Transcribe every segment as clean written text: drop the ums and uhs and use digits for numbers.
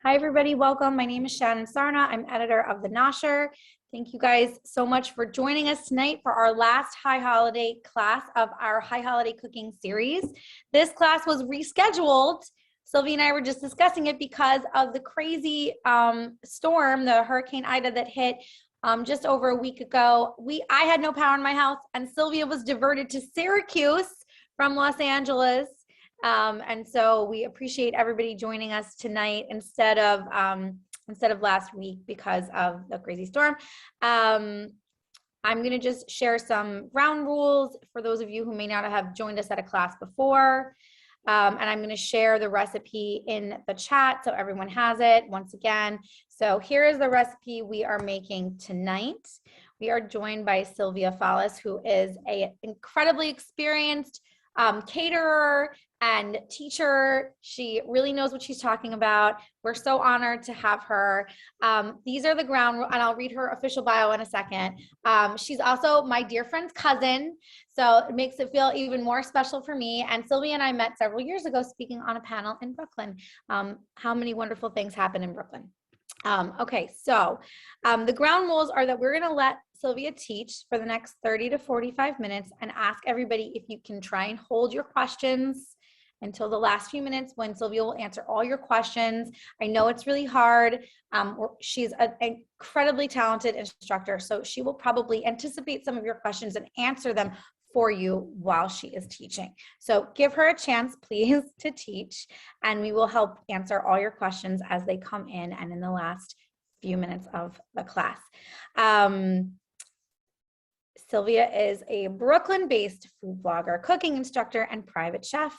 Hi, everybody. Welcome. My name is Shannon Sarna. I'm editor of the Nosher. Thank you guys so much for joining us tonight for our last High Holiday class of our High Holiday Cooking series. This class was rescheduled. Sylvia and I were just discussing it because of the crazy storm, the Hurricane Ida that hit just over a week ago. I had no power in my house, and Sylvia was diverted to Syracuse from Los Angeles. And so we appreciate everybody joining us tonight instead of last week because of the crazy storm. I'm going to just share some ground rules for those of you who may not have joined us at a class before. And I'm going to share the recipe in the chat so everyone has it once again. So here is the recipe we are making tonight. We are joined by Sylvia Fallas, who is an incredibly experienced caterer and teacher. She really knows what she's talking about. We're so honored to have her. These are the ground rules, and I'll read her official bio in a second. She's also my dear friend's cousin, so it makes it feel even more special for me. And Sylvia and I met several years ago speaking on a panel in Brooklyn. How many wonderful things happen in Brooklyn. Okay, so the ground rules are that we're going to let Sylvia teach for the next 30 to 45 minutes and ask everybody if you can try and hold your questions until the last few minutes when Sylvia will answer all your questions. I know it's really hard. She's an incredibly talented instructor, so she will probably anticipate some of your questions and answer them for you while she is teaching. So give her a chance, please, to teach, and we will help answer all your questions as they come in and in the last few minutes of the class. Sylvia is a Brooklyn-based food blogger, cooking instructor, and private chef.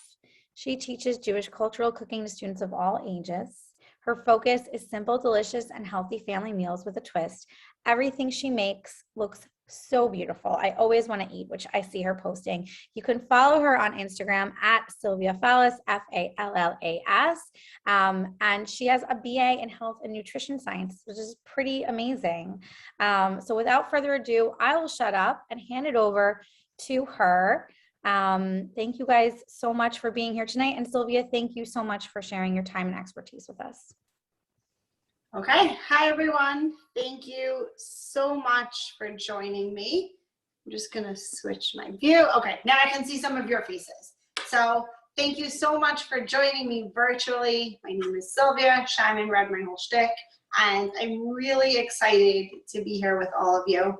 She teaches Jewish cultural cooking to students of all ages. Her focus is simple, delicious, and healthy family meals with a twist. Everything she makes looks so beautiful. I always want to eat, which I see her posting. You can follow her on Instagram at Sylvia Fallas, Fallas. And she has a BA in health and nutrition science, which is pretty amazing. So without further ado, I will shut up and hand it over to her. Thank you guys so much for being here tonight. And Sylvia, thank you so much for sharing your time and expertise with us. Okay, hi everyone. Thank you so much for joining me. I'm just gonna switch my view. Okay, now I can see some of your faces. So thank you so much for joining me virtually. My name is Sylvia. Shannon read my whole shtick, and I'm really excited to be here with all of you.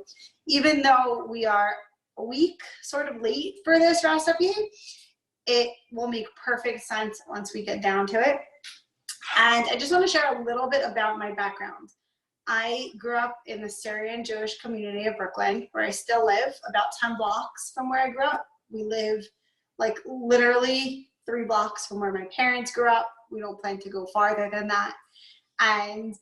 Even though we are a week sort of late for this recipe, it will make perfect sense once we get down to it. And I just want to share a little bit about my background. I grew up in the Syrian Jewish community of Brooklyn, where I still live, about 10 blocks from where I grew up. We live like literally 3 blocks from where my parents grew up. We don't plan to go farther than that. And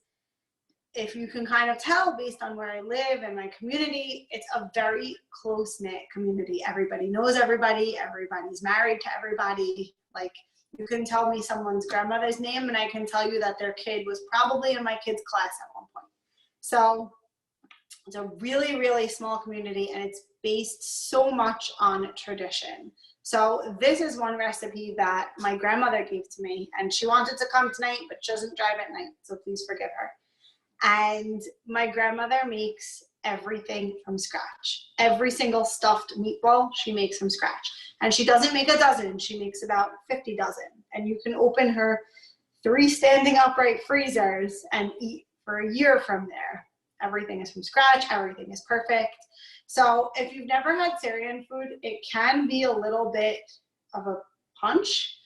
if you can kind of tell based on where I live and my community, it's a very close-knit community. Everybody knows everybody. Everybody's married to everybody. Like, you can tell me someone's grandmother's name and I can tell you that their kid was probably in my kid's class at one point. So it's a really, really small community, and it's based so much on tradition. So this is one recipe that my grandmother gave to me, and she wanted to come tonight, but she doesn't drive at night, so please forgive her. And my grandmother makes everything from scratch. Every single stuffed meatball she makes from scratch. And she doesn't make a dozen, she makes about 50 dozen. And you can open her 3 standing upright freezers and eat for a year from there. Everything is from scratch, everything is perfect. So if you've never had Syrian food, it can be a little bit of a punch.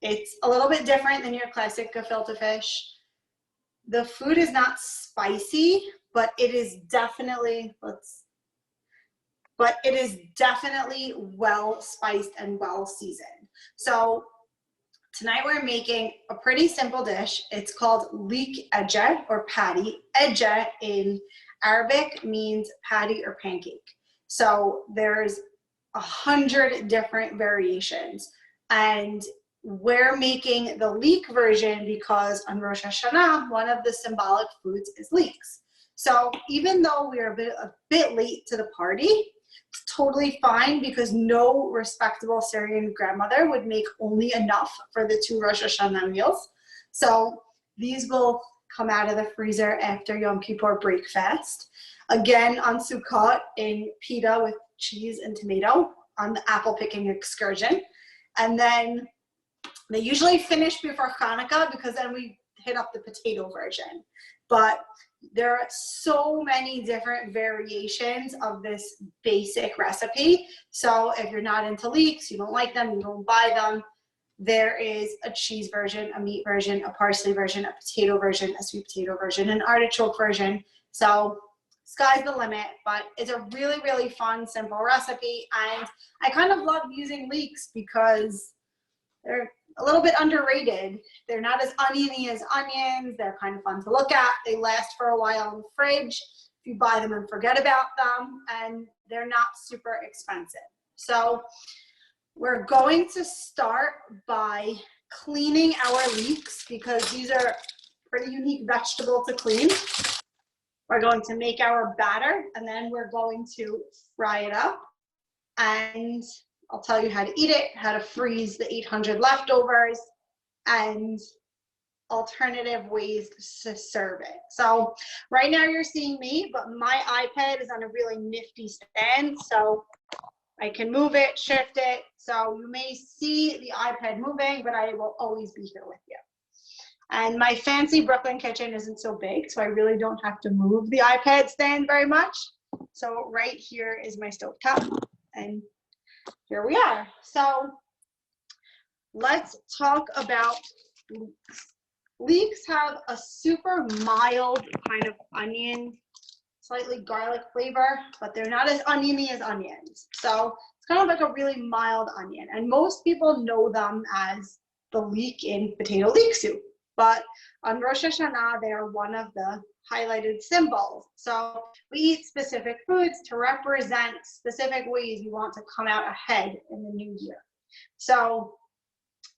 It's a little bit different than your classic gefilte fish. The food is not spicy, but it is definitely, well spiced and well seasoned. So tonight we're making a pretty simple dish. It's called leek edje, or patty. Edje in Arabic means patty or pancake. So there's 100 different variations, and we're making the leek version because on Rosh Hashanah, one of the symbolic foods is leeks. So even though we're a bit late to the party, it's totally fine because no respectable Syrian grandmother would make only enough for the 2 Rosh Hashanah meals. So These will come out of the freezer after Yom Kippur breakfast. Again, on Sukkot in pita with cheese and tomato on the apple picking excursion. And then they usually finish before Hanukkah because then we hit up the potato version. But there are so many different variations of this basic recipe. So if you're not into leeks, you don't like them, you don't buy them, there is a cheese version, a meat version, a parsley version, a potato version, a sweet potato version, an artichoke version. So sky's the limit, but it's a really, really fun, simple recipe. And I kind of love using leeks because they're a little bit underrated. They're not as oniony as onions. They're kind of fun to look at. They last for a while in the fridge if you buy them and forget about them, and they're not super expensive. So we're going to start by cleaning our leeks because these are pretty unique vegetable to clean. We're going to make our batter and then we're going to fry it up, and I'll tell you how to eat it, how to freeze the 800 leftovers, and alternative ways to serve it. So right now you're seeing me, but my iPad is on a really nifty stand, so I can move it, shift it. So you may see the iPad moving, but I will always be here with you. And my fancy Brooklyn kitchen isn't so big, so I really don't have to move the iPad stand very much. So right here is my stovetop, and here we are. So let's talk about leeks. Leeks have a super mild kind of onion, slightly garlic flavor, but they're not as oniony as onions. So it's kind of like a really mild onion. And most people know them as the leek in potato leek soup. But on Rosh Hashanah, they are one of the highlighted symbols. So we eat specific foods to represent specific ways we want to come out ahead in the new year. So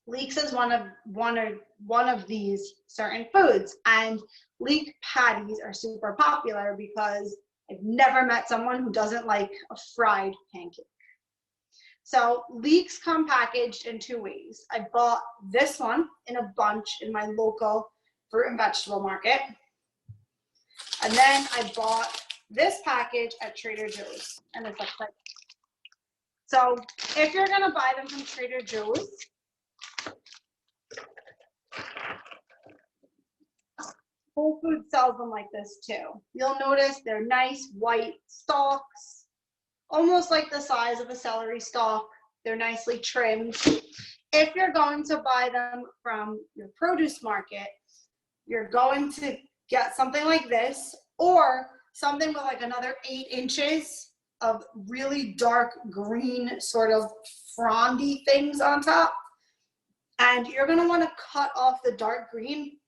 leeks is one of these certain foods, and leek patties are super popular because I've never met someone who doesn't like a fried pancake. So leeks come packaged in two ways. I bought this one in a bunch in my local fruit and vegetable market. And then I bought this package at Trader Joe's, and it's a clip. So if you're gonna buy them from Trader Joe's, Whole Foods sells them like this too. You'll notice they're nice white stalks, almost like the size of a celery stalk. They're nicely trimmed. If you're going to buy them from your produce market, you're going to get something like this, or something with like another 8 inches of really dark green sort of frondy things on top. And you're gonna wanna cut off the dark green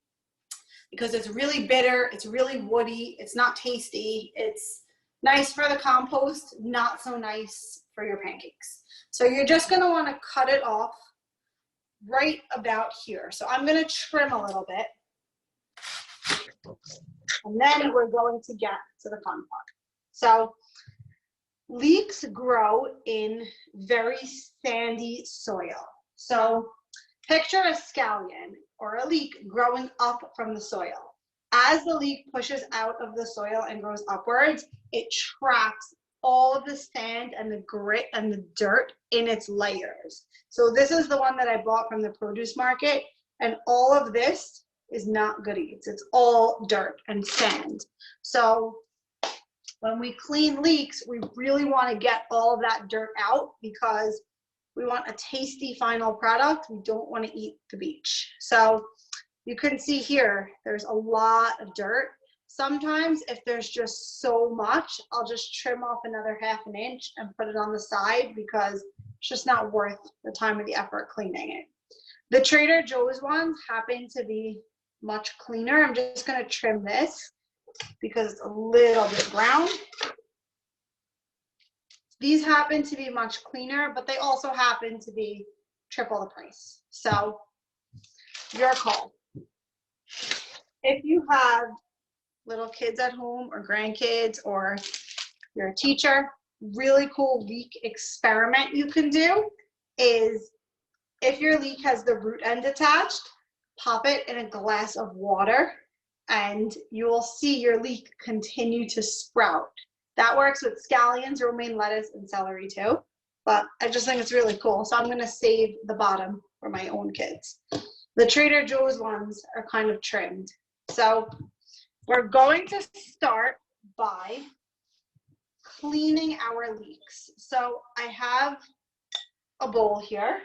because it's really bitter, it's really woody, it's not tasty, it's nice for the compost, not so nice for your pancakes. So you're just gonna wanna cut it off right about here. So I'm gonna trim a little bit, and then we're going to get to the fun part. So leeks grow in very sandy soil. So picture a scallion or a leek growing up from the soil. As the leek pushes out of the soil and grows upwards, it traps all of the sand and the grit and the dirt in its layers. So this is the one that I bought from the produce market, and all of this is not good eats. It's all dirt and sand. So when we clean leeks, we really want to get all of that dirt out because we want a tasty final product. We don't want to eat the beach. So you can see here, there's a lot of dirt. Sometimes if there's just so much, I'll just trim off another ½ inch and put it on the side because it's just not worth the time or the effort cleaning it. The Trader Joe's ones happen to be much cleaner. I'm just going to trim this because it's a little bit brown. These happen to be much cleaner, but they also happen to be triple the price. So your call. If you have little kids at home or grandkids, or you're a teacher, really cool leek experiment you can do is if your leek has the root end attached, pop it in a glass of water, and you will see your leek continue to sprout. That works with scallions, romaine lettuce, and celery too. But I just think it's really cool. So I'm gonna save the bottom for my own kids. The Trader Joe's ones are kind of trimmed. So we're going to start by cleaning our leeks. So I have a bowl here,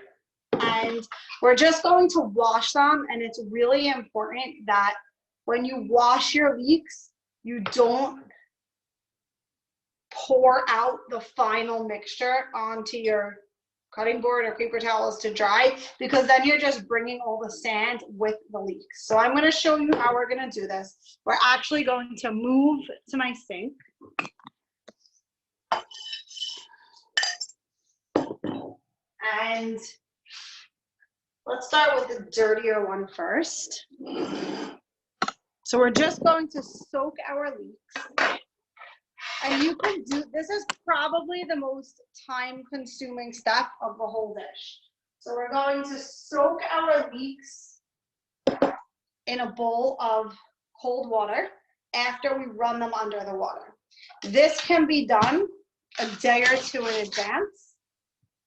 and we're just going to wash them. And it's really important that when you wash your leeks, you don't pour out the final mixture onto your cutting board or paper towels to dry, because then you're just bringing all the sand with the leeks. So I'm going to show you how we're going to do this. We're actually going to move to my sink. And let's start with the dirtier one first. So we're just going to soak our leeks. And you can do, this is probably the most time-consuming step of the whole dish. So we're going to soak our leeks in a bowl of cold water after we run them under the water. This can be done a day or two in advance,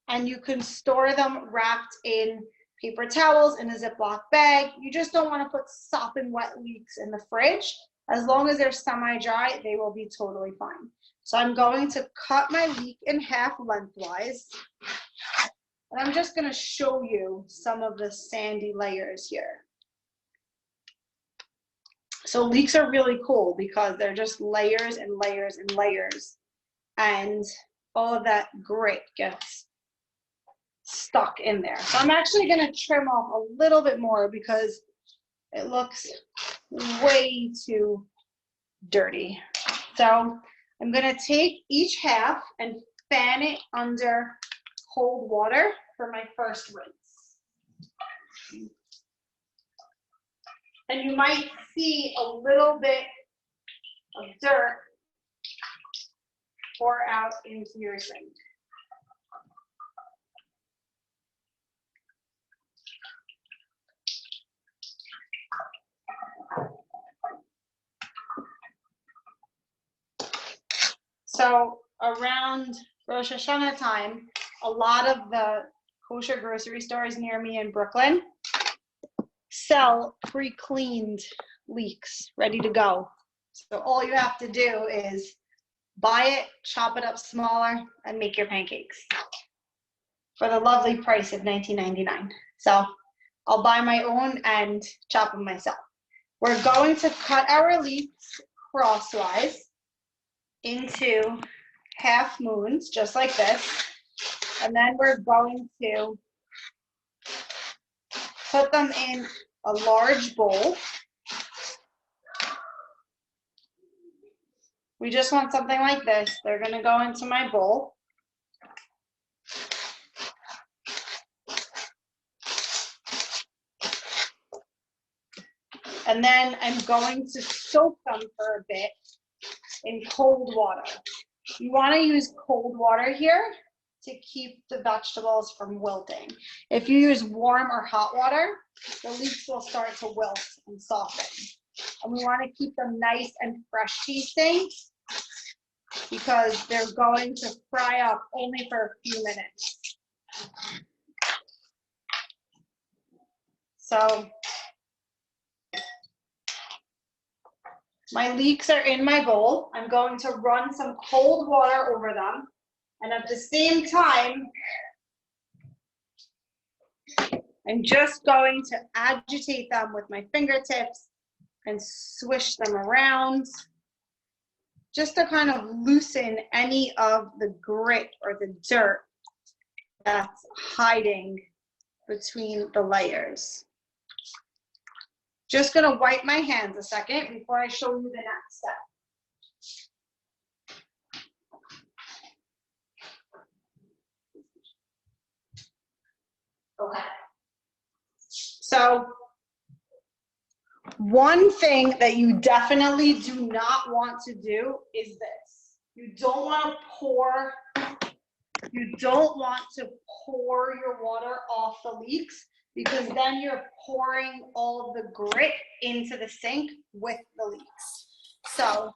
and you can store them wrapped in paper towels in a Ziploc bag. You just don't want to put sopping wet leeks in the fridge. As long as they're semi-dry, they will be totally fine. So I'm going to cut my leek in half lengthwise. And I'm just going to show you some of the sandy layers here. So leeks are really cool because they're just layers and layers and layers. And all of that grit gets stuck in there. So I'm actually going to trim off a little bit more because it looks way too dirty. So I'm going to take each half and fan it under cold water for my first rinse. And you might see a little bit of dirt pour out into your sink. So around Rosh Hashanah time, a lot of the kosher grocery stores near me in Brooklyn sell pre-cleaned leeks ready to go. So all you have to do is buy it, chop it up smaller, and make your pancakes for the lovely price of $19.99. So I'll buy my own and chop them myself. We're going to cut our leeks crosswise into half moons, just like this. And then we're going to put them in a large bowl. We just want something like this. They're going to go into my bowl. And then I'm going to soak them for a bit in cold water. You want to use cold water here to keep the vegetables from wilting. If you use warm or hot water, the leeks will start to wilt and soften. And we want to keep them nice and fresh tasting because they're going to fry up only for a few minutes. So my leeks are in my bowl. I'm going to run some cold water over them. And at the same time, I'm just going to agitate them with my fingertips and swish them around just to kind of loosen any of the grit or the dirt that's hiding between the layers. Just gonna wipe my hands a second before I show you the next step. Okay. So one thing that you definitely do not want to do is this. You don't want to pour your water off the leeks because then you're pouring all of the grit into the sink with the leeks. So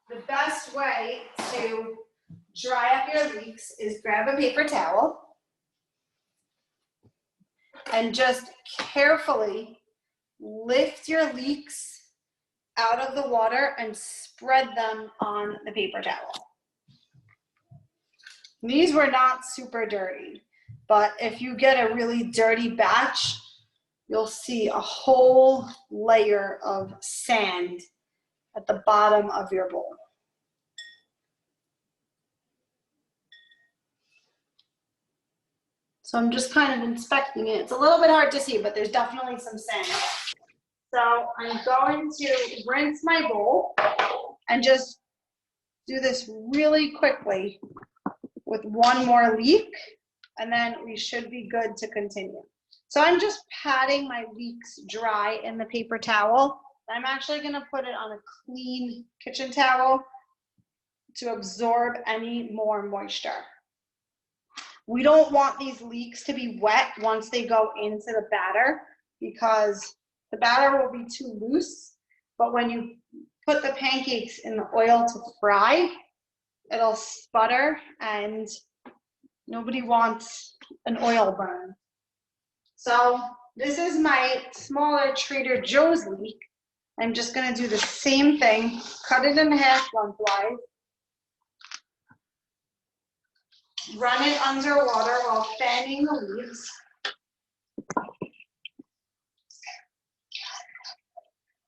the best way to dry up your leeks is grab a paper towel and just carefully lift your leeks out of the water and spread them on the paper towel. These were not super dirty, but if you get a really dirty batch, you'll see a whole layer of sand at the bottom of your bowl. So I'm just kind of inspecting it. It's a little bit hard to see, but there's definitely some sand. So I'm going to rinse my bowl and just do this really quickly with one more leek, and then we should be good to continue. So I'm just patting my leeks dry in the paper towel. I'm actually gonna put it on a clean kitchen towel to absorb any more moisture. We don't want these leeks to be wet once they go into the batter, because the batter will be too loose, but when you put the pancakes in the oil to fry, it'll sputter and nobody wants an oil burn. So this is my smaller Trader Joe's leek. I'm just gonna do the same thing, cut it in half lengthwise, run it under water while fanning the leaves.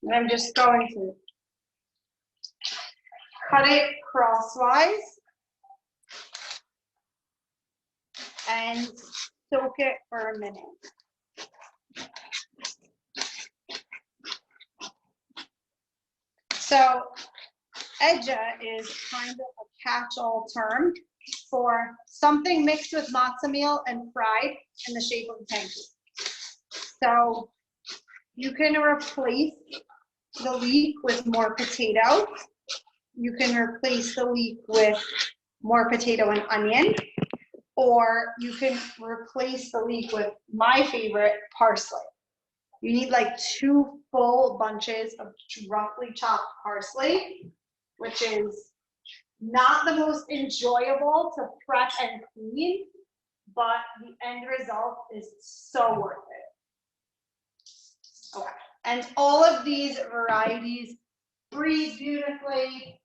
And I'm just going to cut it crosswise and soak it for a minute. So edje is kind of a catch-all term for something mixed with matzo meal and fried in the shape of a pancake. So you can replace the leek with more potato. You can replace the leek with more potato and onion, or you can replace the leek with my favorite, parsley. You need like 2 full bunches of roughly chopped parsley, which is not the most enjoyable to prep and clean, but the end result is so worth it. Okay, and all of these varieties freeze beautifully,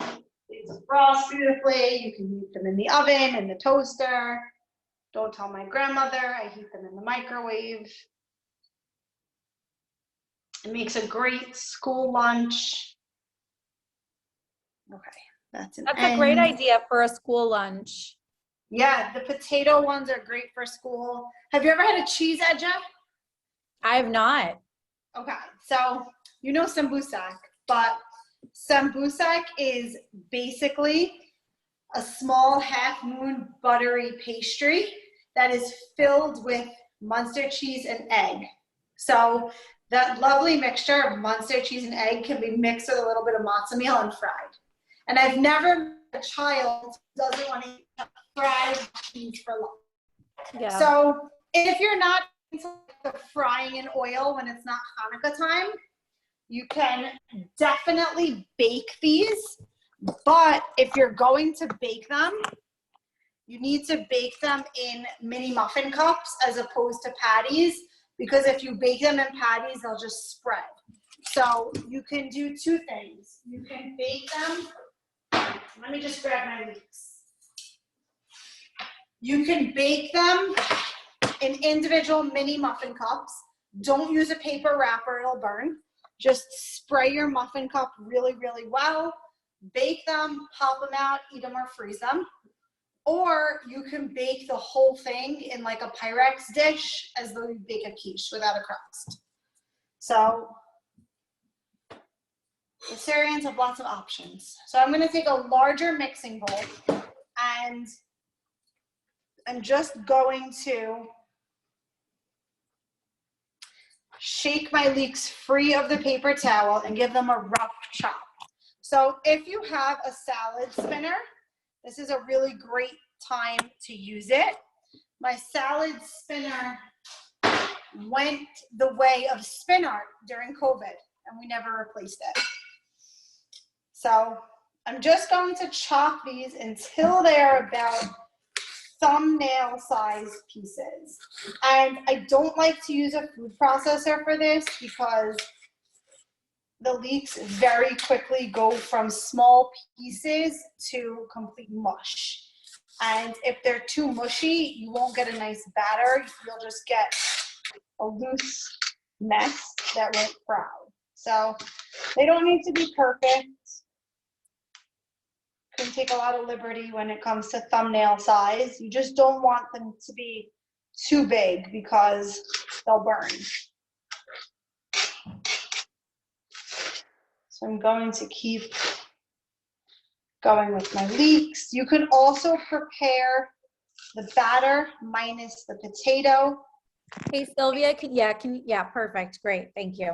they defrost beautifully. You can heat them in the oven, in the toaster. Don't tell my grandmother, I heat them in the microwave. It makes a great school lunch. Okay, that's a great idea for a school lunch. Yeah, the potato ones are great for school. Have you ever had a cheese edje? I have not. Okay, so you know sambusak, but sambusak is basically a small half-moon buttery pastry that is filled with Munster cheese and egg. So that lovely mixture of Munster cheese and egg can be mixed with a little bit of matzo meal and fried. And I've never met a child who doesn't want to eat fried cheese for lunch. Yeah. So if you're not into the frying in oil when it's not Hanukkah time, you can definitely bake these. But if you're going to bake them, you need to bake them in mini muffin cups as opposed to patties, because if you bake them in patties, they'll just spread. So you can do 2 things. You can bake them. Let me just grab my leeks. You can bake them in individual mini muffin cups. Don't use a paper wrapper, it'll burn. Just spray your muffin cup really, really well. Bake them, pop them out, eat them or freeze them. Or you can bake the whole thing in like a Pyrex dish as though you bake a quiche without a crust. So the Syrians have lots of options. So I'm going to take a larger mixing bowl and I'm just going to shake my leeks free of the paper towel and give them a rough chop. So if you have a salad spinner this is a really great time to use it. My salad spinner went the way of spin art during COVID, and we never replaced it. So I'm just going to chop these until they're about thumbnail size pieces. And I don't like to use a food processor for this because the leeks very quickly go from small pieces to complete mush. And if they're too mushy, you won't get a nice batter. You'll just get a loose mess that won't fry. So they don't need to be perfect. Can take a lot of liberty when it comes to thumbnail size. You just don't want them to be too big because they'll burn. So I'm going to keep going with my leeks. You can also prepare the batter minus the potato. Hey, Sylvia, yeah, perfect. Great. Thank you.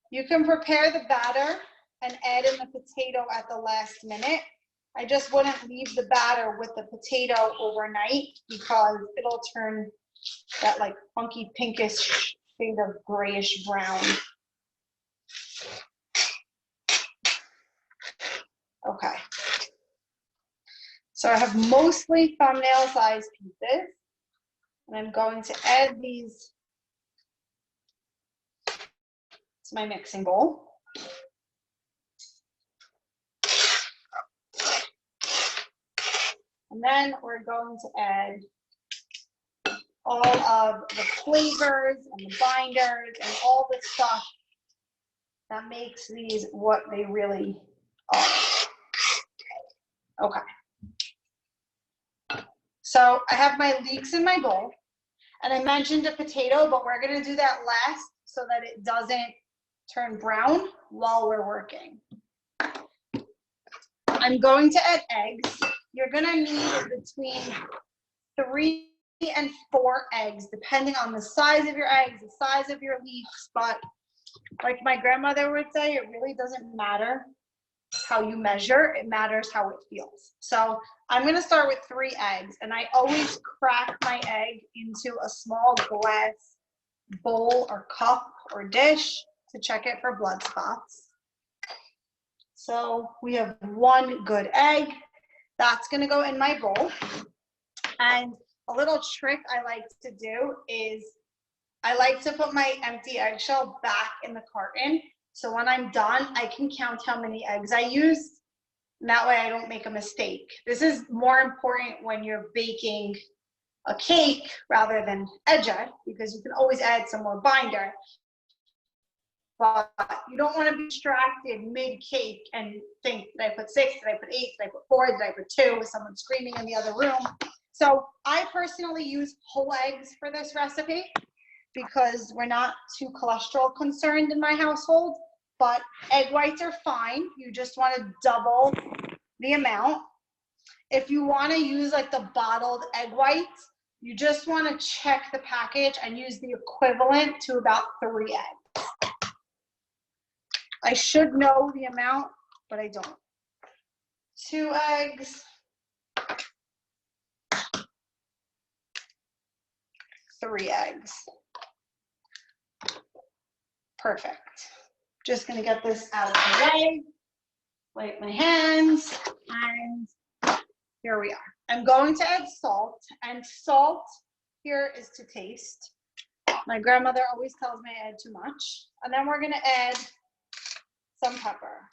You can prepare the batter and add in the potato at the last minute. I just wouldn't leave the batter with the potato overnight because it'll turn that like funky pinkish shade of grayish brown. Okay. So I have mostly thumbnail size pieces, and I'm going to add these to my mixing bowl. And then we're going to add all of the flavors and the binders and all the stuff that makes these what they really are. Okay. So I have my leeks in my bowl, and I mentioned a potato, but we're going to do that last so that it doesn't turn brown while we're working. I'm going to add eggs. You're going to need between 3 and 4 eggs, depending on the size of your eggs, the size of your leeks. But like my grandmother would say, it really doesn't matter how you measure, it matters how it feels. So I'm going to start with 3 eggs, and I always crack my egg into a small glass bowl or cup or dish to check it for blood spots. So we have 1 good egg. That's going to go in my bowl. And a little trick I like to do is I like to put my empty eggshell back in the carton. So when I'm done, I can count how many eggs I used. And that way I don't make a mistake. This is more important when you're baking a cake rather than edge, because you can always add some more binder. But you don't want to be distracted mid-cake and think, did I put 6, did I put 8, did I put 4, did I put 2, is someone screaming in the other room? So I personally use whole eggs for this recipe because we're not too cholesterol concerned in my household, but egg whites are fine. You just want to double the amount. If you want to use like the bottled egg whites, you just want to check the package and use the equivalent to about 3 eggs. I should know the amount, but I don't. 2 eggs. 3 eggs. Perfect. Just gonna get this out of the way, wipe my hands, and here we are. I'm going to add salt, and salt here is to taste. My grandmother always tells me I add too much. And then we're gonna add some pepper.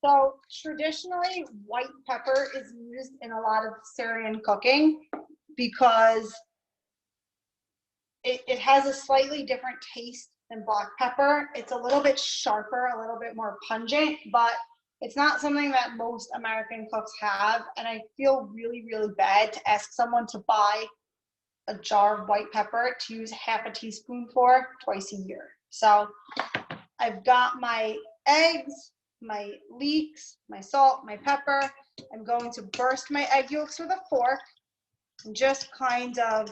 So traditionally, white pepper is used in a lot of Syrian cooking because it has a slightly different taste than black pepper. It's a little bit sharper, a little bit more pungent, but it's not something that most American cooks have. And I feel really, really bad to ask someone to buy a jar of white pepper to use half a teaspoon for twice a year. So I've got my eggs, my leeks, my salt, my pepper. I'm going to burst my egg yolks with a fork and just kind of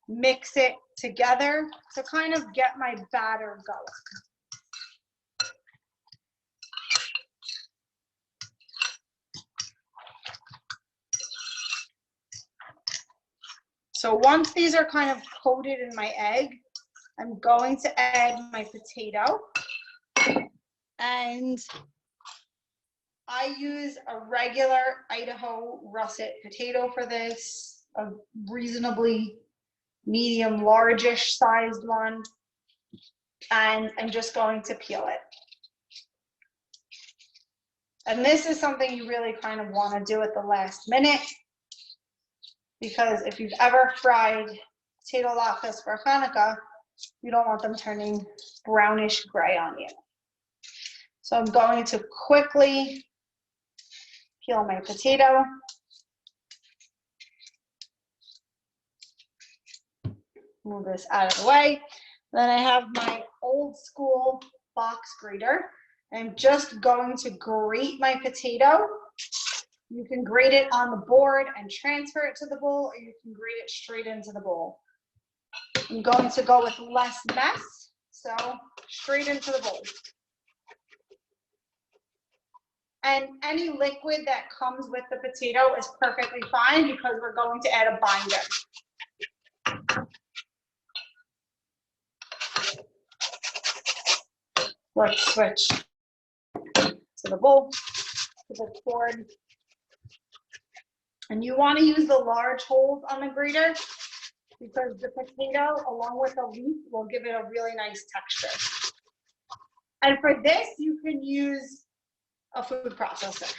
mix it together to kind of get my batter going. So once these are kind of coated in my egg, I'm going to add my potato. And I use a regular Idaho russet potato for this, a reasonably medium, largish sized one. And I'm just going to peel it. And this is something you really kind of want to do at the last minute, because if you've ever fried potato latkes for Hanukkah, you don't want them turning brownish gray on you. So I'm going to quickly peel my potato. Move this out of the way. Then I have my old school box grater. I'm just going to grate my potato. You can grate it on the board and transfer it to the bowl, or you can grate it straight into the bowl. I'm going to go with less mess, so straight into the bowl. And any liquid that comes with the potato is perfectly fine because we're going to add a binder. Let's switch to the bowl, to the board. And you want to use the large holes on the grater because the potato, along with the leek, will give it a really nice texture. And for this, you can use a food processor.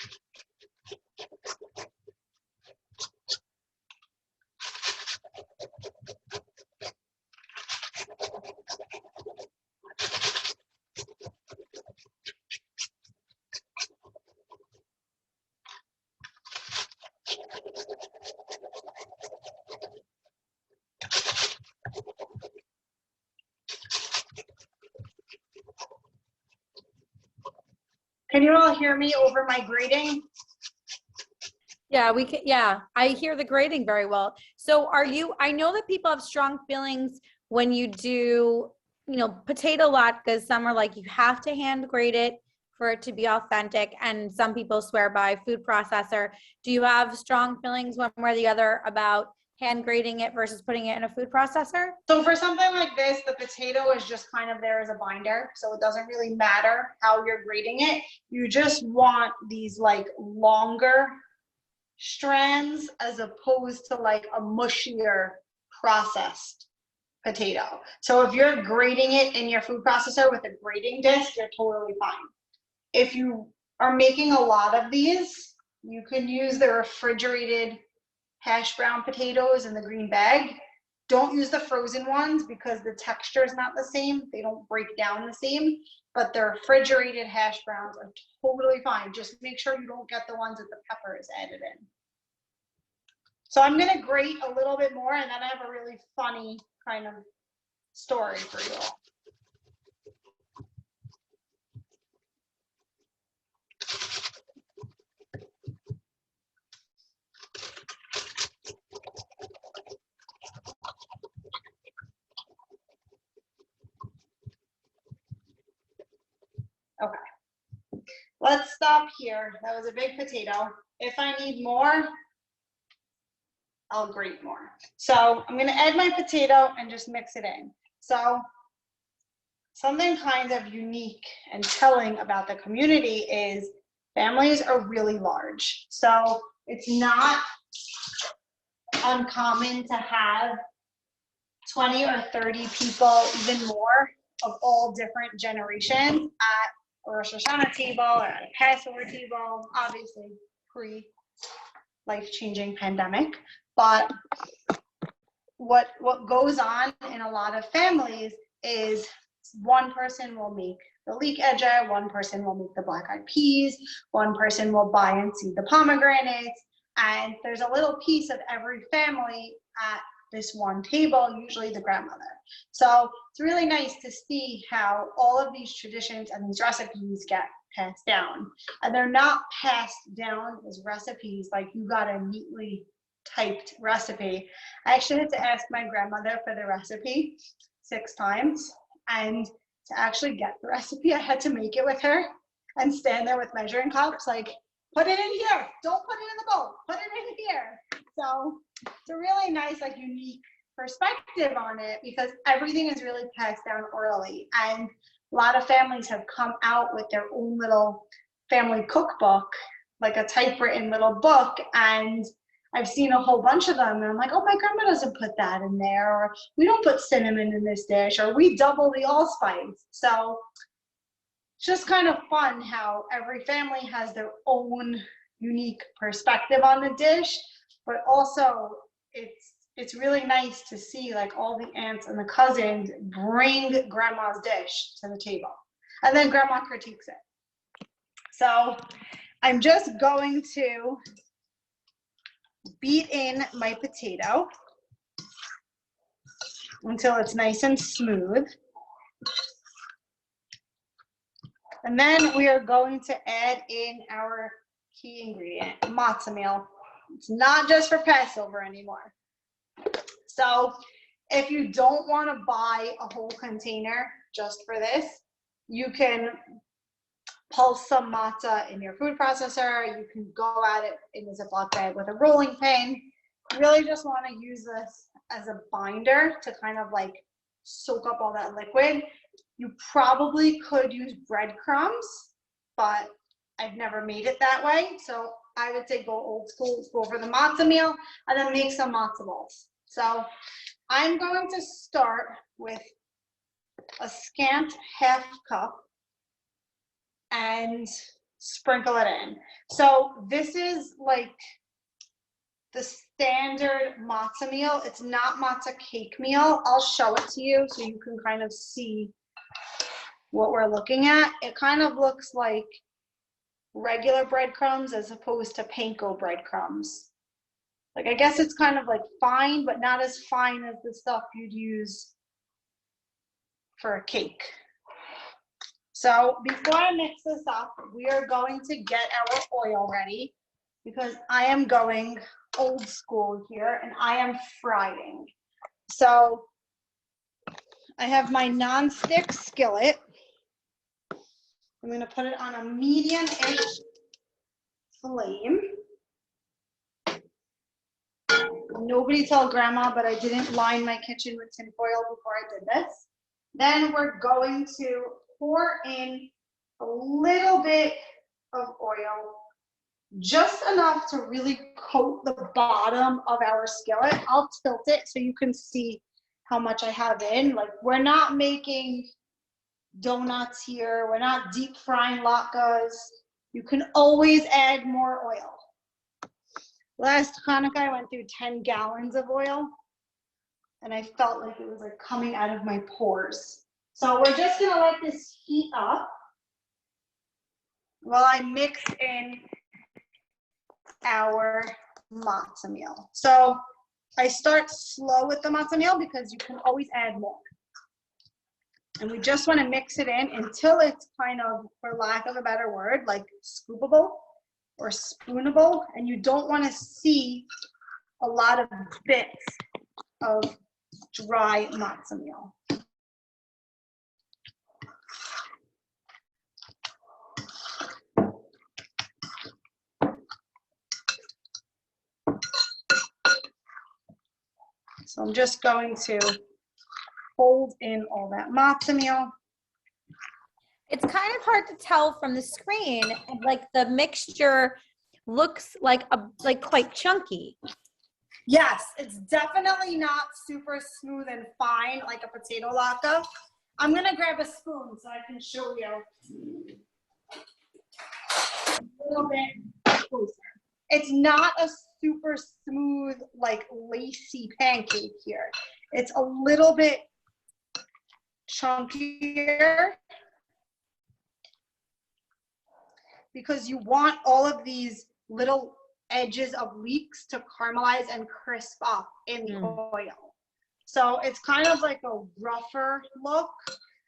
Can you all hear me over my grating? Yeah, we can. Yeah, I hear the grating very well. So I know that people have strong feelings when you do, potato latkes. Some are like, you have to hand grate it for it to be authentic. And some people swear by food processor. Do you have strong feelings one way or the other about hand grating it versus putting it in a food processor? So for something like this, the potato is just kind of there as a binder. So it doesn't really matter how you're grating it. You just want these like longer strands as opposed to like a mushier processed potato. So if you're grating it in your food processor with a grating disc, you're totally fine. If you are making a lot of these, you can use the refrigerated hash brown potatoes in the green bag. Don't use the frozen ones because the texture is not the same. They don't break down the same, but the refrigerated hash browns are totally fine. Just make sure you don't get the ones that the pepper is added in. So I'm gonna grate a little bit more, and then I have a really funny kind of story for you all. Okay, let's stop here. That was a big potato. If I need more, I'll grate more. So I'm gonna add my potato and just mix it in. So something kind of unique and telling about the community is families are really large. So it's not uncommon to have 20 or 30 people, even more, of all different generations at a Rosh Hashanah table or at a Passover table, obviously pre-life-changing pandemic. But what goes on in a lot of families is one person will make the leek edge, one person will make the black-eyed peas, one person will buy and seed the pomegranates, and there's a little piece of every family at this one table, usually the grandmother. So it's really nice to see how all of these traditions and these recipes get passed down. And they're not passed down as recipes like you got a neatly typed recipe. I actually had to ask my grandmother for the recipe 6 times, and to actually get the recipe I had to make it with her and stand there with measuring cups like, put it in here. Don't put it in the bowl. Put it in here. So it's a really nice, like, unique perspective on it because everything is really passed down orally. And a lot of families have come out with their own little family cookbook, like a typewritten little book. And I've seen a whole bunch of them. And I'm like, oh, my grandma doesn't put that in there. Or we don't put cinnamon in this dish. Or we double the allspice. So it's just kind of fun how every family has their own unique perspective on the dish. But also it's really nice to see like all the aunts and the cousins bring grandma's dish to the table. And then grandma critiques it. So I'm just going to beat in my potato until it's nice and smooth. And then we are going to add in our key ingredient, matzo meal. It's not just for Passover anymore. So if you don't want to buy a whole container just for this, you can pulse some matzah in your food processor. You can go at it in a Ziploc bag with a rolling pin. You really just want to use this as a binder to kind of like soak up all that liquid. You probably could use breadcrumbs, but I've never made it that way. So I would say go old school, go for the matzo meal, and then make some matzo balls. So I'm going to start with a scant half cup and sprinkle it in. So this is like the standard matzah meal. It's not matzah cake meal. I'll show it to you so you can kind of see what we're looking at. It kind of looks like regular breadcrumbs as opposed to panko breadcrumbs. Like, I guess it's kind of like fine, but not as fine as the stuff you'd use for a cake. So before I mix this up, we are going to get our oil ready because I am going old school here and I am frying. So I have my non-stick skillet. I'm going to put it on a medium-ish flame. Nobody tell grandma, but I didn't line my kitchen with tin foil before I did this. Then we're going to pour in a little bit of oil, just enough to really coat the bottom of our skillet. I'll tilt it so you can see how much I have in. Like, we're not making donuts here. We're not deep frying latkes. You can always add more oil. Last Hanukkah, I went through 10 gallons of oil, and I felt like it was like coming out of my pores. So we're just gonna let this heat up while I mix in our matzo meal. So I start slow with the matzo meal because you can always add more. And we just want to mix it in until it's kind of, for lack of a better word, like scoopable or spoonable. And you don't want to see a lot of bits of dry matzo meal. So I'm just going to fold in all that matzo meal. It's kind of hard to tell from the screen, like the mixture looks like quite chunky. Yes, it's definitely not super smooth and fine like a potato latke. I'm gonna grab a spoon so I can show you a little bit closer. It's not a super smooth, like lacy pancake here. It's a little bit chunkier because you want all of these little edges of leeks to caramelize and crisp up in the oil. So it's kind of like a rougher look.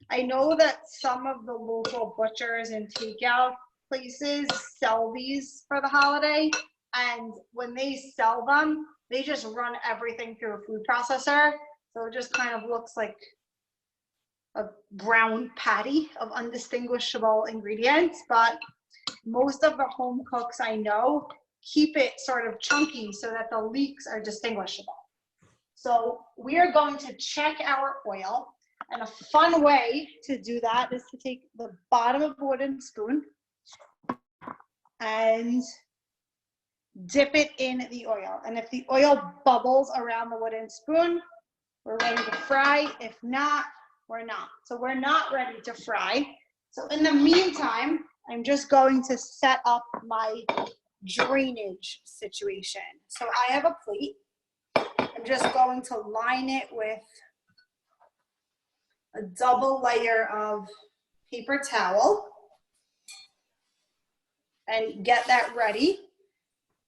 I know that some of the local butchers and takeout places sell these for the holiday, and when they sell them, they just run everything through a food processor. So it just kind of looks like a brown patty of undistinguishable ingredients, but most of the home cooks I know keep it sort of chunky so that the leeks are distinguishable. So we are going to check our oil, and a fun way to do that is to take the bottom of a wooden spoon and dip it in the oil. And if the oil bubbles around the wooden spoon, we're ready to fry. If not, we're not. So we're not ready to fry. So in the meantime, I'm just going to set up my drainage situation. So I have a plate. I'm just going to line it with a double layer of paper towel and get that ready.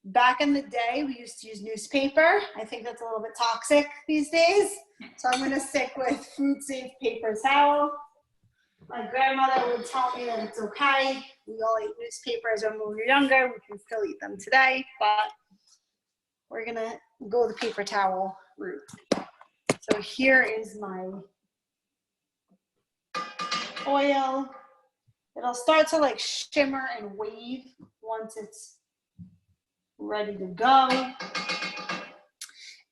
Back in the day, we used to use newspaper. I think that's a little bit toxic these days. So I'm gonna stick with food safe paper towel. My grandmother would tell me that it's okay. We all ate newspapers when we were younger. We can still eat them today, but we're gonna go the paper towel route. So here is my oil. It'll start to like shimmer and wave once it's ready to go.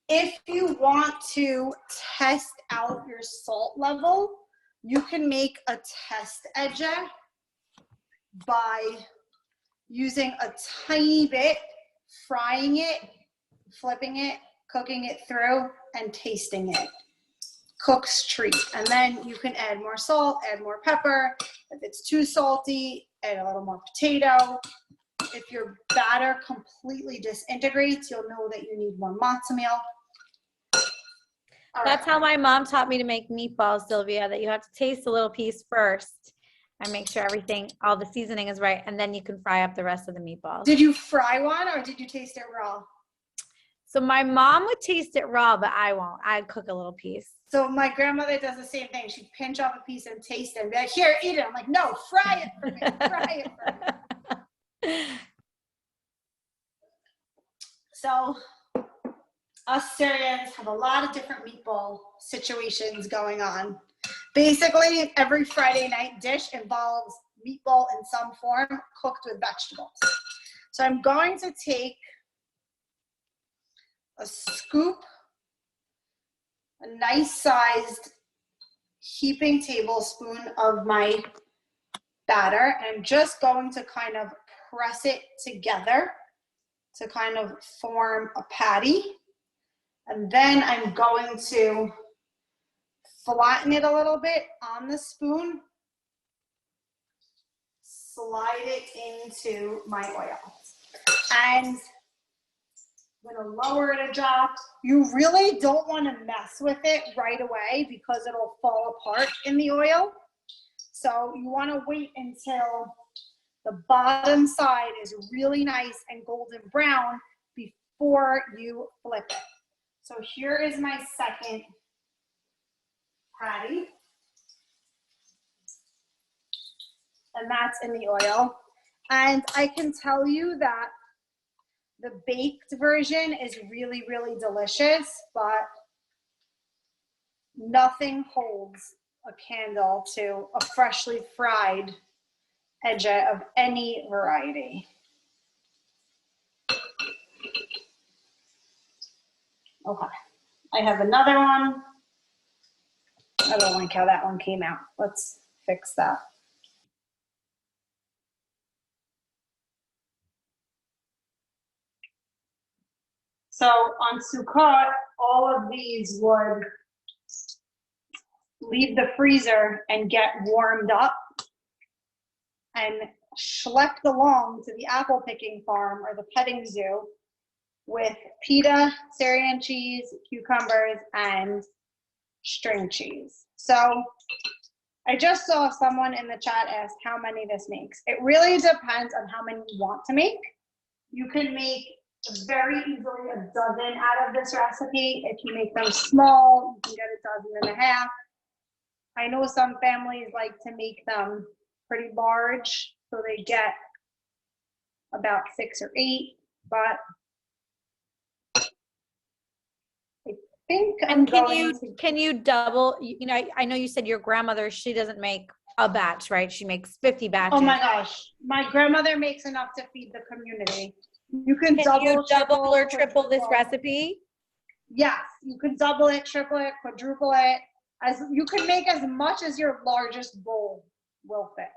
If you want to test out your salt level, you can make a test edge by using a tiny bit, frying it, flipping it, cooking it through, and tasting it. Cook's treat. And then you can add more salt, add more pepper. If it's too salty, add a little more potato. If your batter completely disintegrates, you'll know that you need more matzo meal. That's how my mom taught me to make meatballs, Sylvia, that you have to taste a little piece first and make sure everything, all the seasoning is right, and then you can fry up the rest of the meatballs. Did you fry one or did you taste it raw? So my mom would taste it raw, but I won't. I'd cook a little piece. So my grandmother does the same thing. She'd pinch off a piece and taste it and be like, here, eat it. I'm like, no, fry it for me, fry it for me. So us Syrians have a lot of different meatball situations going on. Basically, every Friday night dish involves meatball in some form cooked with vegetables. So I'm going to take a scoop, a nice sized heaping tablespoon of my batter, and I'm just going to kind of press it together to kind of form a patty. And then I'm going to flatten it a little bit on the spoon, slide it into my oil. And I'm gonna lower it a drop. You really don't wanna mess with it right away because it'll fall apart in the oil. So you wanna wait until the bottom side is really nice and golden brown before you flip it. So here is my second patty. And that's in the oil. And I can tell you that the baked version is really, really delicious, but nothing holds a candle to a freshly fried edge of any variety. Okay, I have another one. I don't like how that one came out. Let's fix that. So on Sukkot, all of these would leave the freezer and get warmed up and schlepped along to the apple picking farm or the petting zoo with pita, Syrian cheese, cucumbers, and string cheese. So I just saw someone in the chat ask how many this makes. It really depends on how many you want to make. You can make very easily a dozen out of this recipe. If you make them small, you can get a dozen and a half. I know some families like to make them pretty large, so they get about 6 or 8, but I think I'm can you double, you know, I know you said your grandmother, she doesn't make a batch, right? She makes 50 batches. Oh my gosh. My grandmother makes enough to feed the community. You can Can double, you double or triple triple this recipe? Yes, you can double it, triple it, quadruple it. As you can make as much as your largest bowl will fit.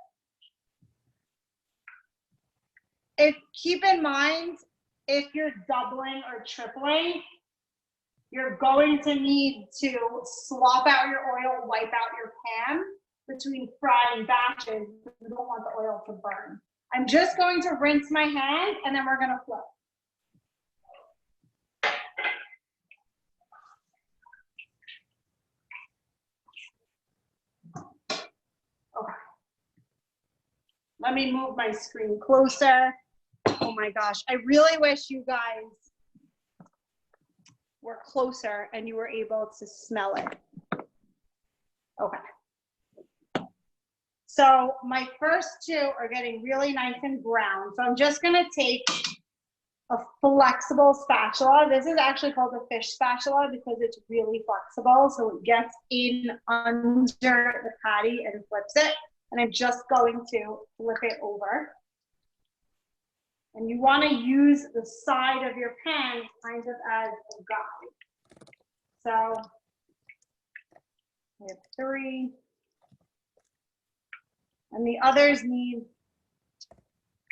Keep in mind, if you're doubling or tripling, you're going to need to swap out your oil, wipe out your pan between frying batches. You don't want the oil to burn. I'm just going to rinse my hand and then we're going to flip. Okay. Let me move my screen closer. Oh my gosh, I really wish you guys were closer and you were able to smell it. Okay. So my first two are getting really nice and brown. So I'm just gonna take a flexible spatula. This is actually called a fish spatula because it's really flexible. So it gets in under the patty and flips it. And I'm just going to flip it over. And you want to use the side of your pan kind of as a guide. So we have 3. And the others need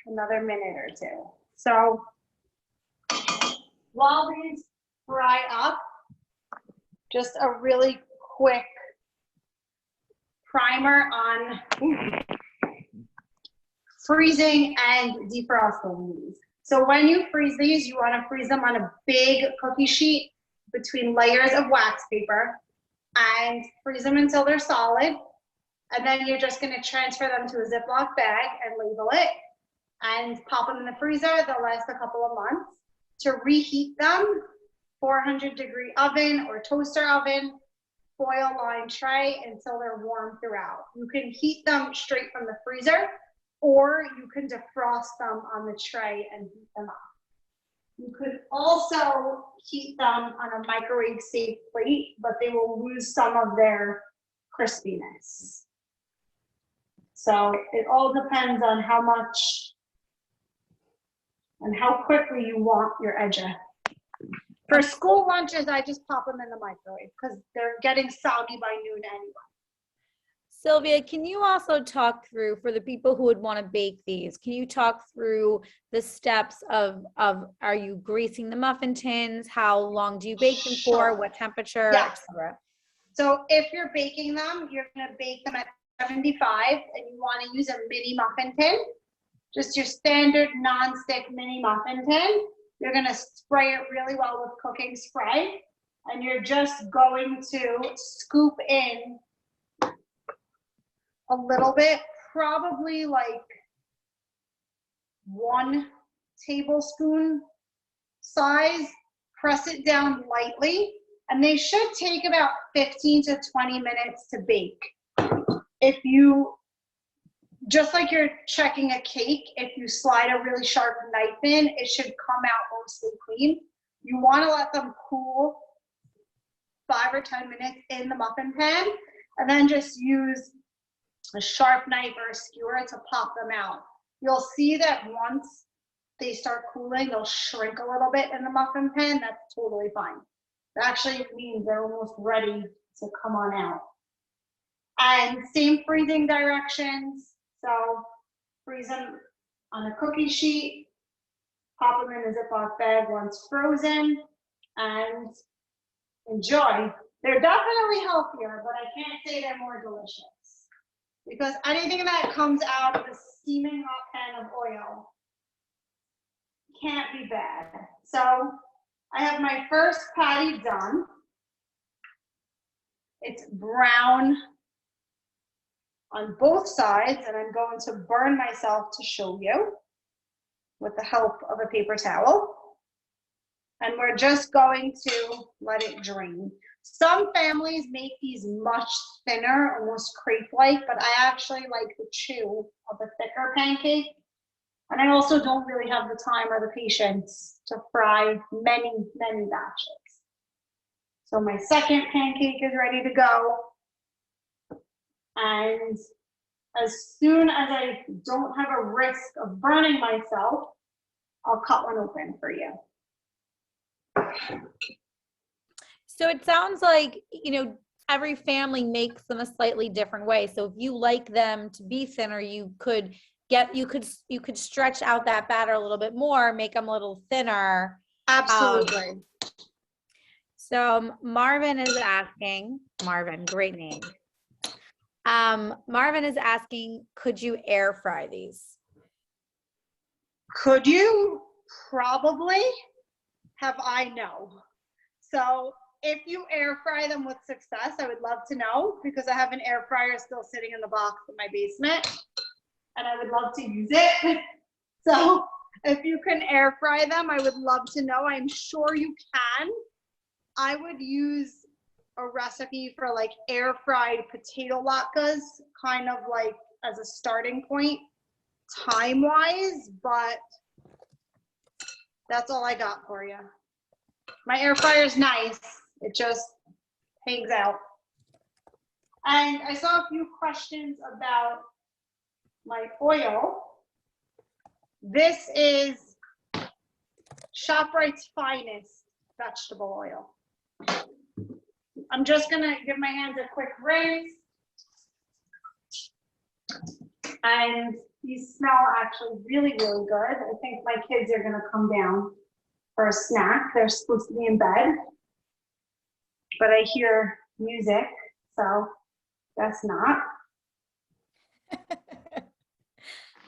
another minute or 2. So while these fry up, just a really quick primer on freezing and defrosting these. So when you freeze these, you want to freeze them on a big cookie sheet between layers of wax paper and freeze them until they're solid. And then you're just going to transfer them to a Ziploc bag and label it and pop them in the freezer. They'll last a couple of months. To reheat them, 400-degree oven or toaster oven, foil lined tray until they're warm throughout. You can heat them straight from the freezer, or you can defrost them on the tray and heat them up. You could also heat them on a microwave safe plate, but they will lose some of their crispiness. So it all depends on how much and how quickly you want your edge. For school lunches, I just pop them in the microwave because they're getting soggy by noon anyway. Sylvia, can you also talk through, for the people who would want to bake these, can you talk through the steps of are you greasing the muffin tins? How long do you bake them for? What temperature, etc.? So if you're baking them, you're going to bake them at 75 and you want to use a mini muffin tin, just your standard non-stick mini muffin tin. You're going to spray it really well with cooking spray, and you're just going to scoop in a little bit, probably like 1 tablespoon size. Press it down lightly, and they should take about 15 to 20 minutes to bake. If you, just like you're checking a cake, if you slide a really sharp knife in, it should come out mostly clean. You want to let them cool 5 or 10 minutes in the muffin pan, and then just use a sharp knife or a skewer to pop them out. You'll see that once they start cooling, they'll shrink a little bit in the muffin pan. That's totally fine. It actually means they're almost ready to come on out. And same freezing directions. So freeze them on a cookie sheet, pop them in a Ziploc bag once frozen, and enjoy. They're definitely healthier, but I can't say they're more delicious, because anything that comes out of a steaming hot pan of oil can't be bad. So I have my first patty done. It's brown on both sides, and I'm going to burn myself to show you with the help of a paper towel. And we're just going to let it drain. Some families make these much thinner, almost crepe-like, but I actually like the chew of a thicker pancake. And I also don't really have the time or the patience to fry many, many batches. So my second pancake is ready to go. And as soon as I don't have a risk of burning myself, I'll cut one open for you. So it sounds like, every family makes them a slightly different way. So if you like them to be thinner, you could stretch out that batter a little bit more, make them a little thinner. Absolutely. So Marvin is asking, great name. Marvin is asking, could you air fry these? Could you? Probably. Have I? No. So if you air fry them with success, I would love to know, because I have an air fryer still sitting in the box in my basement and I would love to use it. So if you can air fry them, I would love to know. I'm sure you can. I would use a recipe for like air fried potato latkes, kind of like as a starting point time wise, but that's all I got for you. My air fryer is nice. It just hangs out. And I saw a few questions about my oil. This is ShopRite's finest vegetable oil. I'm just gonna give my hands a quick rinse. And these smell actually really, really good. I think my kids are gonna come down for a snack. They're supposed to be in bed, but I hear music, so that's not.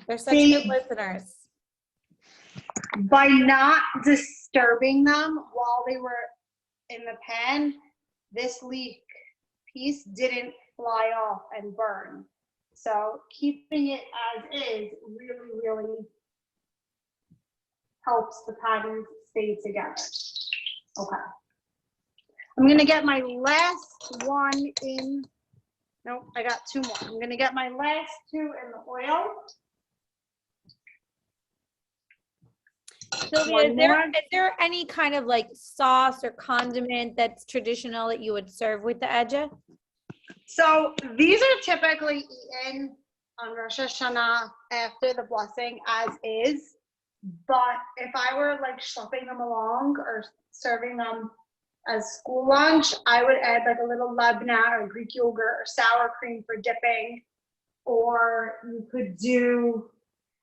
They're such good listeners. By not disturbing them while they were in the pan, this leek piece didn't fly off and burn. So keeping it as is really, really helps the patties stay together. Okay. I'm gonna get my last one in. Nope, I got two more. I'm gonna get my last two in the oil. Sylvia, is there any kind of like sauce or condiment that's traditional that you would serve with the edge? So these are typically eaten on Rosh Hashanah after the blessing as is. But if I were like schlepping them along or serving them as school lunch, I would add like a little labna or Greek yogurt or sour cream for dipping. Or you could do,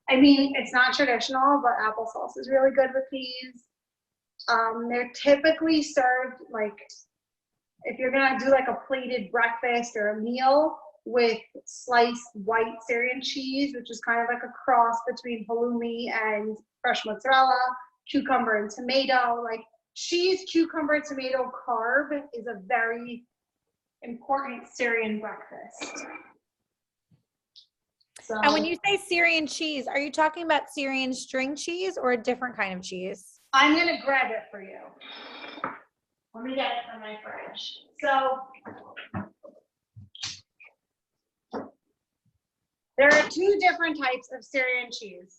I mean, it's not traditional, but applesauce is really good with these. They're typically served like, if you're gonna do like a plated breakfast or a meal with sliced white Syrian cheese, which is kind of like a cross between halloumi and fresh mozzarella, cucumber and tomato. Like cheese, cucumber, tomato carb is a very important Syrian breakfast. So, and when you say Syrian cheese, are you talking about Syrian string cheese or a different kind of cheese? I'm gonna grab it for you. Let me get it from my fridge. So there are two different types of Syrian cheese.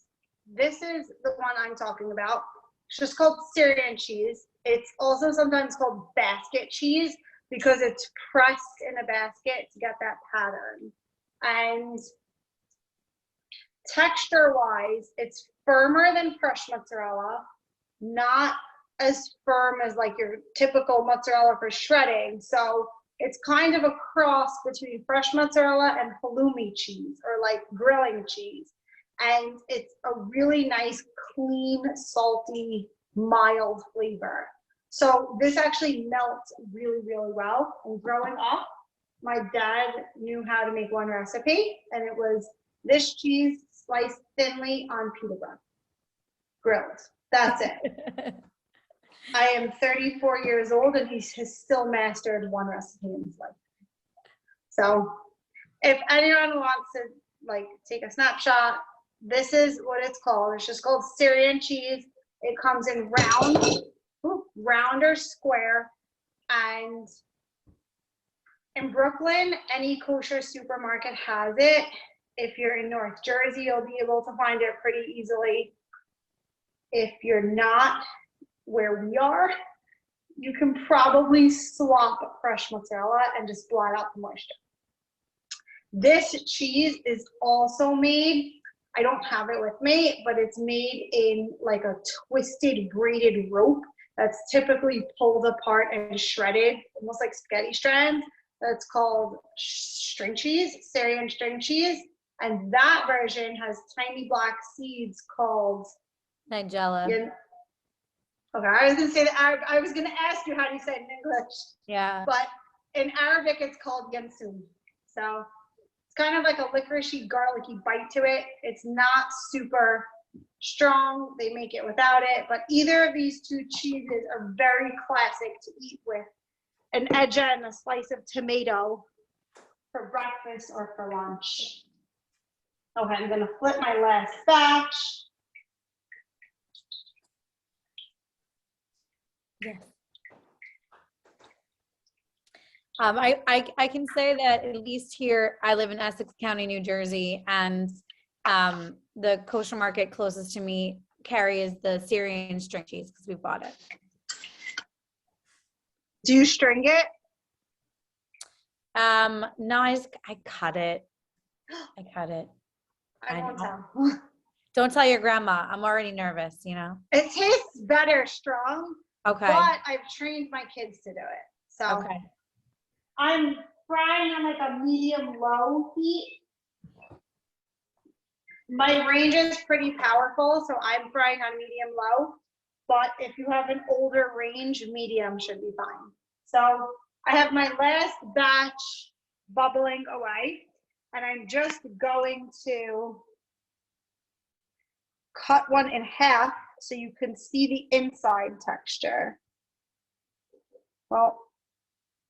This is the one I'm talking about. It's just called Syrian cheese. It's also sometimes called basket cheese because it's pressed in a basket to get that pattern. And texture-wise, it's firmer than fresh mozzarella, not as firm as like your typical mozzarella for shredding. So it's kind of a cross between fresh mozzarella and halloumi cheese or like grilling cheese. And it's a really nice, clean, salty, mild flavor. So this actually melts really, really well. And growing up, my dad knew how to make one recipe, and it was this cheese sliced thinly on pita bread, grilled. That's it. I am 34 years old, and he has still mastered one recipe in his life. So if anyone wants to like take a snapshot, this is what it's called. It's just called Syrian cheese. It comes in round or square. And in Brooklyn, any kosher supermarket has it. If you're in North Jersey, you'll be able to find it pretty easily. If you're not where we are, you can probably swap fresh mozzarella and just blot out the moisture. This cheese is also made, I don't have it with me, but it's made in like a twisted braided rope that's typically pulled apart and shredded, almost like spaghetti strands. That's called string cheese, Syrian string cheese. And that version has tiny black seeds called Nigella. Okay, I was gonna say that. I was gonna ask you how do you say it in English. Yeah. But in Arabic, it's called yansun. So it's kind of like a licoricey, garlicky bite to it. It's not super strong. They make it without it. But either of these two cheeses are very classic to eat with an edge and a slice of tomato for breakfast or for lunch. Okay, I'm gonna flip my last batch. Yes. I can say that at least here, I live in Essex County, New Jersey, and the kosher market closest to me carries the Syrian string cheese because we bought it. Do you string it? No, I cut it. I cut it. I won't tell. Don't tell your grandma. I'm already nervous, you know? It tastes better strong. Okay. But I've trained my kids to do it. So okay. I'm frying on like a medium low heat. My range is pretty powerful, so I'm frying on medium low. But if you have an older range, medium should be fine. So I have my last batch bubbling away, and I'm just going to cut one in half so you can see the inside texture. Well,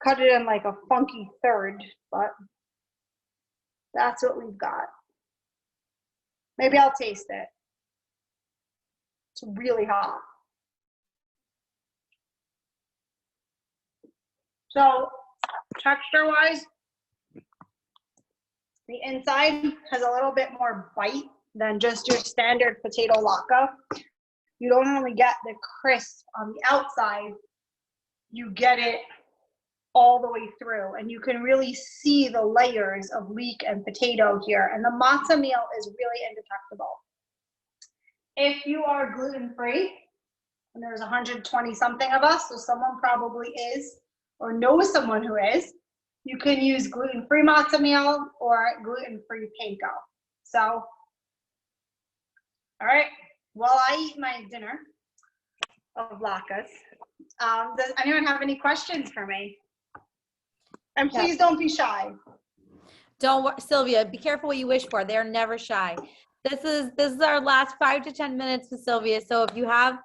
cut it in like a funky third, but that's what we've got. Maybe I'll taste it. It's really hot. So texture-wise, the inside has a little bit more bite than just your standard potato latke. You don't only get the crisp on the outside, you get it all the way through, and you can really see the layers of leek and potato here, and the matzah meal is really indetectable. If you are gluten-free, and there's 120 something of us, so someone probably is, or knows someone who is, you can use gluten-free matzah meal or gluten-free panko. So, all right, while I eat my dinner of latkes, does anyone have any questions for me? And please don't be shy. Sylvia, be careful what you wish for. They're never shy. This is our last 5 to 10 minutes with Sylvia. So if you have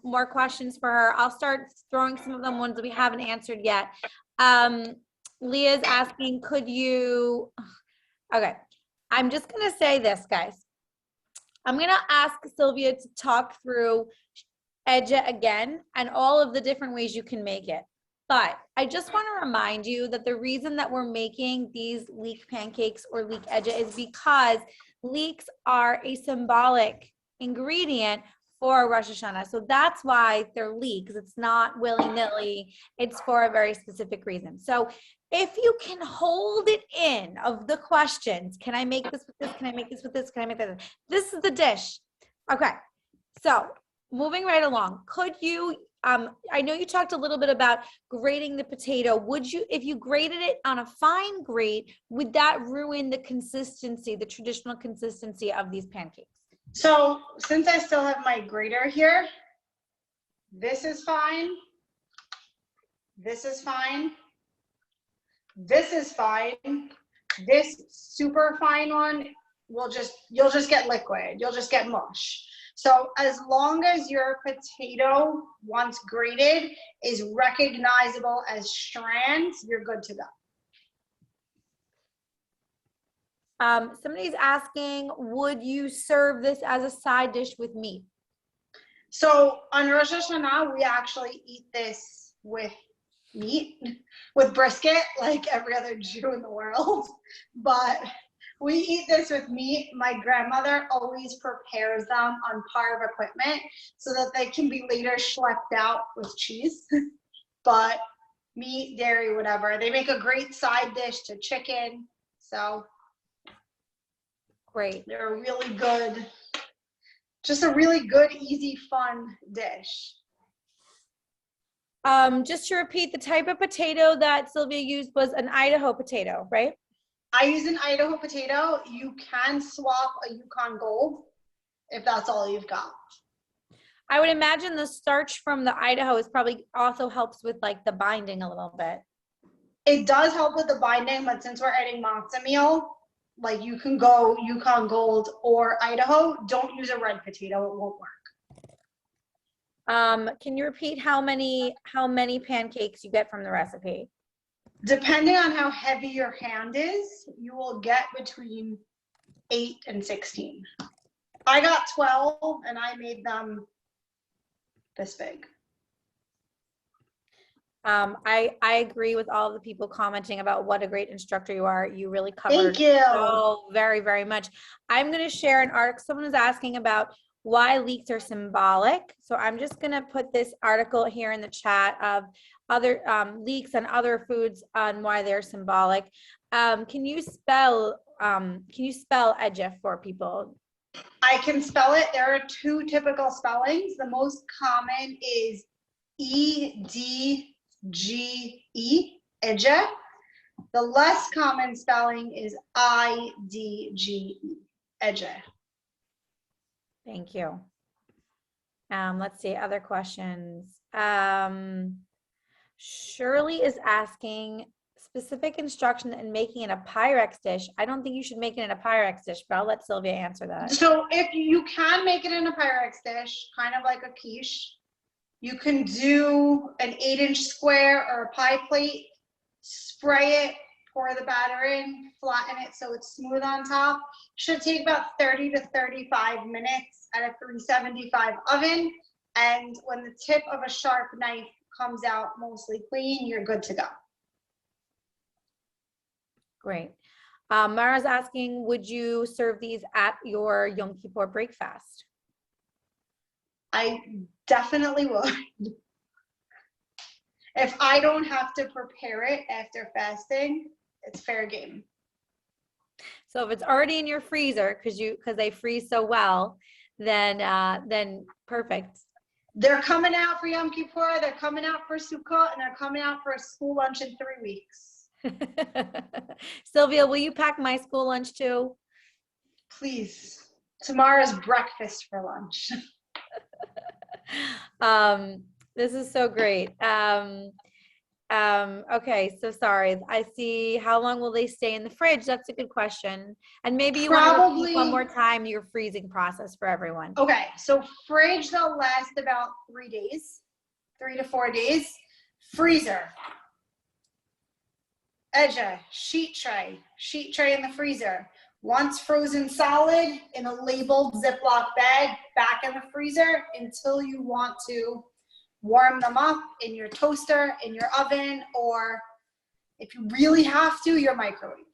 more questions for her, I'll start throwing some of them ones that we haven't answered yet. Leah's asking, could you, okay. I'm just going to say this, guys. I'm going to ask Sylvia to talk through edje again and all of the different ways you can make it. But I just want to remind you that the reason that we're making these leek pancakes or leek edje is because leeks are a symbolic ingredient for Rosh Hashanah. So that's why they're leeks. It's not willy-nilly. It's for a very specific reason. So if you can hold it in of the questions, can I make this with this? Can I make this with this? Can I make that? This is the dish. Okay. So moving right along, could you, I know you talked a little bit about grating the potato. Would you, if you grated it on a fine grate, would that ruin the consistency, the traditional consistency of these pancakes? So since I still have my grater here, this is fine. This is fine. This is fine. This super fine one will you'll just get liquid. You'll just get mush. So as long as your potato, once grated, is recognizable as strands, you're good to go. Somebody's asking, would you serve this as a side dish with meat? So on Rosh Hashanah, we actually eat this with meat, with brisket, like every other Jew in the world. But we eat this with meat. My grandmother always prepares them on par of equipment so that they can be later schlepped out with cheese. But meat, dairy, whatever. They make a great side dish to chicken, So Great. they're a really good, just a really good, easy, fun dish. Just to repeat, the type of potato that Sylvia used was an Idaho potato, right? I use an Idaho potato. You can swap a Yukon Gold if that's all you've got. I would imagine the starch from the Idaho is probably also helps with like the binding a little bit. It does help with the binding, but since we're adding matzo meal, like you can go Yukon Gold or Idaho. Don't use a red potato, it won't work. Can you repeat how many pancakes you get from the recipe? Depending on how heavy your hand is, you will get between 8 and 16. I got 12 and I made them this big. I agree with all the people commenting about what a great instructor you are. You really covered Thank you. so very, very much. I'm going to share an article. Someone is asking about why leeks are symbolic. So I'm just going to put this article here in the chat of other leeks and other foods on why they're symbolic. Can you spell edje for people? I can spell it. There are 2 typical spellings. The most common is E-D-G-E, edje. The less common spelling is I-D-G-E, edje. Thank you. Let's see, other questions. Shirley is asking specific instruction in making it a Pyrex dish. I don't think you should make it in a Pyrex dish, but I'll let Sylvia answer that. So if you can make it in a Pyrex dish, kind of like a quiche, you can do an 8-inch square or a pie plate, spray it, pour the batter in, flatten it so it's smooth on top. Should take about 30 to 35 minutes at a 375 oven. And when the tip of a sharp knife comes out mostly clean, you're good to go. Great. Mara's asking, would you serve these at your Yom Kippur breakfast? I definitely would. If I don't have to prepare it after fasting, it's fair game. So if it's already in your freezer, because they freeze so well, then perfect. They're coming out for Yom Kippur, they're coming out for Sukkot, and they're coming out for a school lunch in 3 weeks. Sylvia, will you pack my school lunch too? Please. Tomorrow's breakfast for lunch. This is so great. Okay, so sorry. I see. How long will they stay in the fridge? That's a good question. And maybe you want to repeat one more time your freezing process for everyone. Okay, so fridge, they'll last about 3 days, 3 to 4 days. Freezer. Edge, sheet tray in the freezer. Once frozen solid in a labeled Ziploc bag, back in the freezer until you want to warm them up in your toaster, in your oven, or if you really have to, your microwave.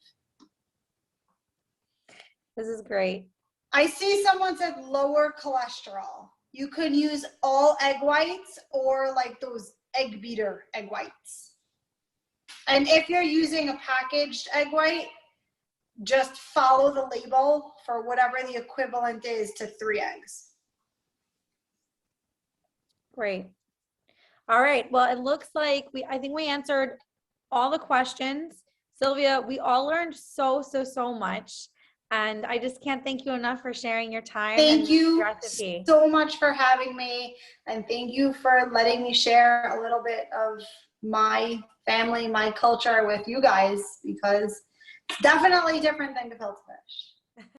This is great. I see someone said lower cholesterol. You could use all egg whites or like those egg beater egg whites. And if you're using a packaged egg white, just follow the label for whatever the equivalent is to 3 eggs. Great. All right. Well, it looks like I think we answered all the questions. Sylvia, we all learned so much. And I just can't thank you enough for sharing your time. Thank you so much for having me. And thank you for letting me share a little bit of my family, my culture with you guys, because it's definitely different than gefilte fish.